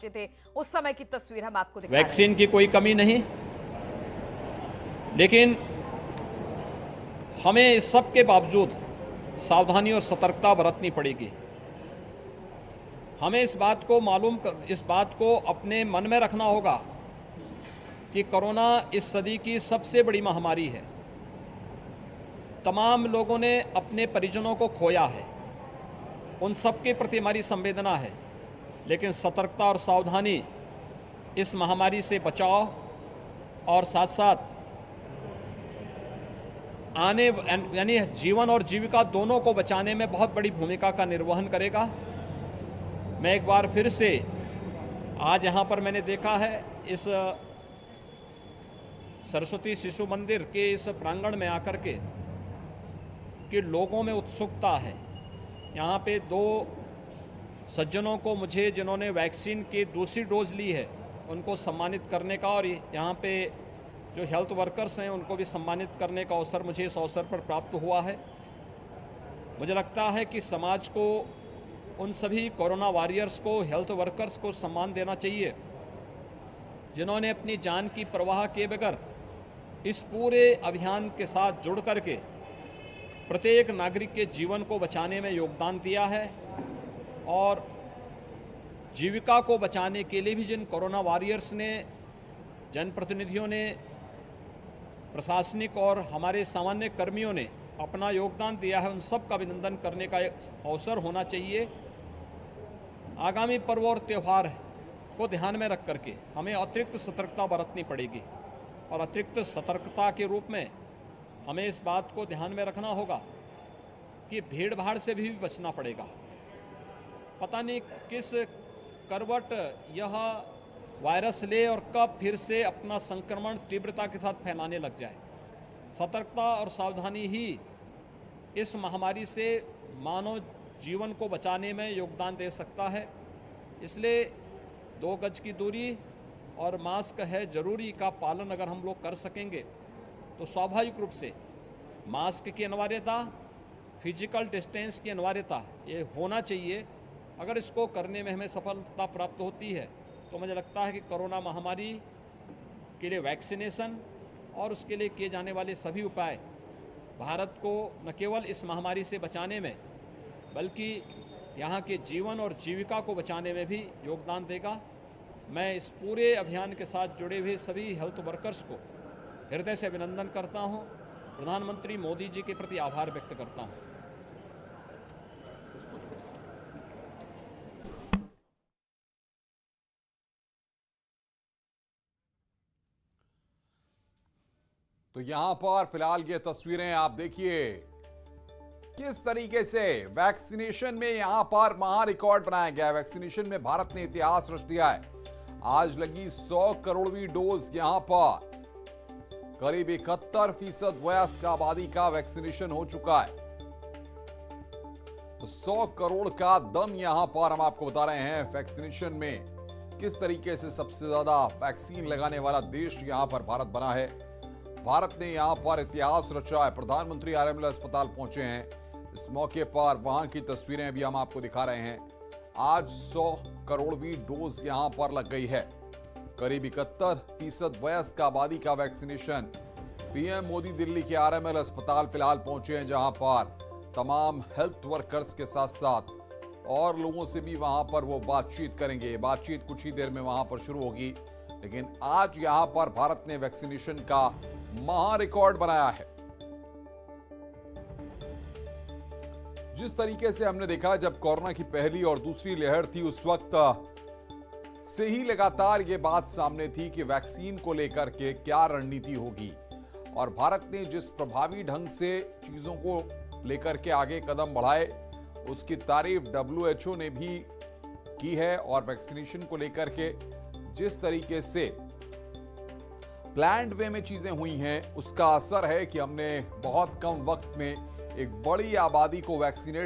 पहुंचे थे, उस समय की तस्वीर हम आपको दिखा रहे हैं। वैक्सीन की कोई कमी नहीं, लेकिन हमें इस सब के बावजूद सावधानी और सतर्कता बरतनी पड़ेगी। हमें इस बात को अपने मन में रखना होगा कि कोरोना इस सदी की सबसे बड़ी महामारी है। तमाम लोगों ने अपने परिजनों को खोया है, उन सब के प्रति हमारी संवेदना है, लेकिन सतर्कता और सावधानी इस महामारी से बचाव और साथ साथ यानी जीवन और जीविका दोनों को बचाने में बहुत बड़ी भूमिका का निर्वहन करेगा। मैं एक बार फिर से आज यहाँ पर मैंने देखा है, इस सरस्वती शिशु मंदिर के इस प्रांगण में आकर के कि लोगों में उत्सुकता है। यहाँ पे 2 सज्जनों को मुझे, जिन्होंने वैक्सीन की दूसरी डोज ली है, उनको सम्मानित करने का और यहाँ पे जो हेल्थ वर्कर्स हैं उनको भी सम्मानित करने का अवसर मुझे इस अवसर पर प्राप्त हुआ है। मुझे लगता है कि समाज को उन सभी कोरोना वॉरियर्स को, हेल्थ वर्कर्स को सम्मान देना चाहिए जिन्होंने अपनी जान की परवाह किए बगैर इस पूरे अभियान के साथ जुड़ करके प्रत्येक नागरिक के जीवन को बचाने में योगदान दिया है। और जीविका को बचाने के लिए भी जिन कोरोना वॉरियर्स ने, जनप्रतिनिधियों ने, प्रशासनिक और हमारे सामान्य कर्मियों ने अपना योगदान दिया है, उन सब का अभिनंदन करने का एक अवसर होना चाहिए। आगामी पर्व और त्यौहार को ध्यान में रख करके हमें अतिरिक्त सतर्कता बरतनी पड़ेगी और अतिरिक्त सतर्कता के रूप में हमें इस बात को ध्यान में रखना होगा कि भीड़ भाड़ से भी बचना पड़ेगा। पता नहीं किस करवट यह वायरस ले और कब फिर से अपना संक्रमण तीव्रता के साथ फैलाने लग जाए। सतर्कता और सावधानी ही इस महामारी से मानव जीवन को बचाने में योगदान दे सकता है। इसलिए 2 गज की दूरी और मास्क है जरूरी का पालन अगर हम लोग कर सकेंगे तो स्वाभाविक रूप से मास्क की अनिवार्यता, फिजिकल डिस्टेंस की अनिवार्यता ये होना चाहिए। अगर इसको करने में हमें सफलता प्राप्त होती है तो मुझे लगता है कि कोरोना महामारी के लिए वैक्सीनेशन और उसके लिए किए जाने वाले सभी उपाय भारत को न केवल इस महामारी से बचाने में बल्कि यहाँ के जीवन और जीविका को बचाने में भी योगदान देगा। मैं इस पूरे अभियान के साथ जुड़े हुए सभी हेल्थ वर्कर्स को हृदय से अभिनंदन करता हूँ। प्रधानमंत्री मोदी जी के प्रति आभार व्यक्त करता हूँ। तो यहां पर फिलहाल ये तस्वीरें आप देखिए किस तरीके से वैक्सीनेशन में यहां पर महा रिकॉर्ड बनाया गया है। वैक्सीनेशन में भारत ने इतिहास रच दिया है। आज लगी 100 करोड़वीं डोज। यहां पर करीब 71% वयस्क आबादी का वैक्सीनेशन हो चुका है। तो 100 करोड़ का दम यहां पर हम आपको बता रहे हैं वैक्सीनेशन में किस तरीके से सबसे ज्यादा वैक्सीन लगाने वाला देश यहां पर भारत बना है। भारत ने यहां पर इतिहास रचा है। प्रधानमंत्री आरएमएल अस्पताल पहुंचे हैं। इस मौके पर वहां की तस्वीरें भी हम आपको दिखा रहे हैं। आज 100 करोड़वीं डोज यहां पर लग गई है। करीब 71% वयस्क आबादी का वैक्सीनेशन। पीएम मोदी दिल्ली के आरएमएल अस्पताल फिलहाल पहुंचे हैं, जहां पर तमाम हेल्थ वर्कर्स के साथ साथ और लोगों से भी वहां पर वो बातचीत करेंगे। बातचीत कुछ ही देर में वहां पर शुरू होगी। लेकिन आज यहां पर भारत ने वैक्सीनेशन का महा रिकॉर्ड बनाया है। जिस तरीके से हमने देखा जब कोरोना की पहली और दूसरी लहर थी, उस वक्त से ही लगातार ये बात सामने थी कि वैक्सीन को लेकर के क्या रणनीति होगी। और भारत ने जिस प्रभावी ढंग से चीजों को लेकर के आगे कदम बढ़ाए, उसकी तारीफ WHO ने भी की है। और वैक्सीनेशन को लेकर के जिस तरीके से प्लान्ड वे में चीजें हुई हैं, उसका असर है कि हमने बहुत कम वक्त में एक बड़ी आबादी को वैक्सीनेट